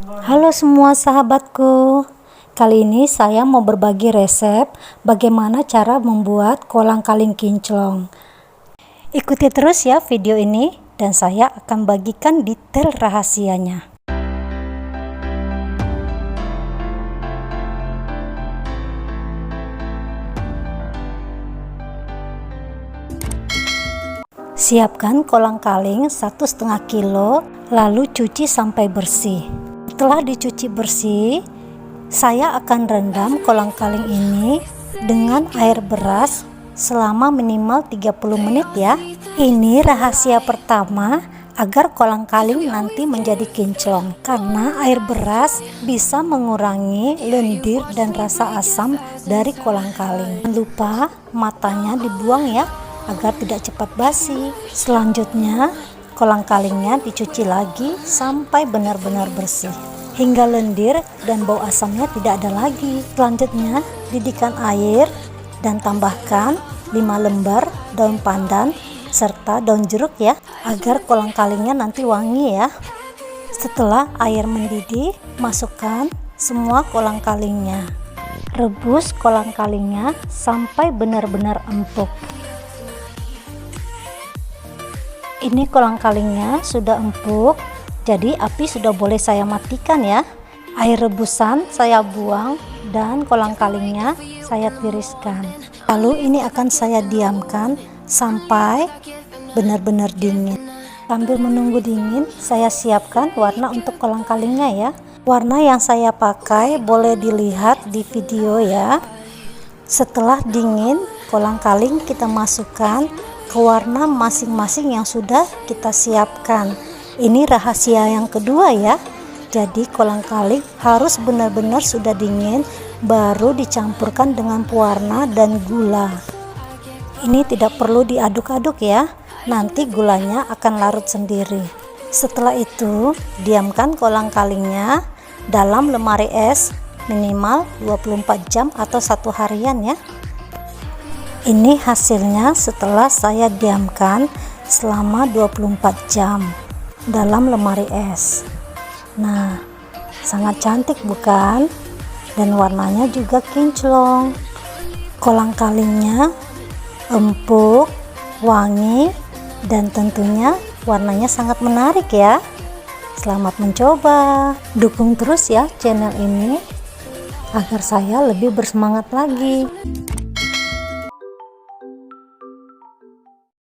Halo semua sahabatku, kali ini saya mau berbagi resep bagaimana cara membuat kolang-kaling kinclong. Ikuti terus ya video ini dan saya akan bagikan detail rahasianya. Siapkan kolang-kaling 1,5 kilo, lalu cuci sampai bersih. Setelah dicuci bersih, saya akan rendam kolang-kaling ini dengan air beras selama minimal 30 menit ya. Ini rahasia pertama agar kolang-kaling nanti menjadi kinclong, karena air beras bisa mengurangi lendir dan rasa asam dari kolang-kaling. Jangan lupa matanya dibuang ya, agar tidak cepat basi. Selanjutnya kolang-kalingnya dicuci lagi sampai benar-benar bersih hingga lendir dan bau asamnya tidak ada lagi. Selanjutnya didihkan air dan tambahkan 5 lembar daun pandan serta daun jeruk ya, agar kolang-kalingnya nanti wangi ya. Setelah air mendidih, masukkan semua kolang-kalingnya. Rebus kolang-kalingnya sampai benar-benar empuk. Ini kolang-kalingnya sudah empuk, jadi api sudah boleh saya matikan ya. Air rebusan saya buang dan kolang-kalingnya saya tiriskan. Lalu ini akan saya diamkan sampai benar-benar dingin. Sambil menunggu dingin, saya siapkan warna untuk kolang-kalingnya ya. Warna yang saya pakai boleh dilihat di video ya. Setelah dingin, kolang-kaling kita masukkan ke warna masing-masing yang sudah kita siapkan. Ini rahasia yang kedua ya. Jadi kolang-kaling harus benar-benar sudah dingin baru dicampurkan dengan pewarna dan gula. Ini tidak perlu diaduk-aduk ya, nanti gulanya akan larut sendiri. Setelah itu diamkan kolang-kalingnya dalam lemari es minimal 24 jam atau 1 harian ya. Ini hasilnya setelah saya diamkan selama 24 jam dalam lemari es. Nah, sangat cantik bukan? Dan warnanya juga kinclong. Kolang-kalingnya empuk, wangi, dan tentunya warnanya sangat menarik ya. Selamat mencoba. Dukung terus ya channel ini agar saya lebih bersemangat lagi.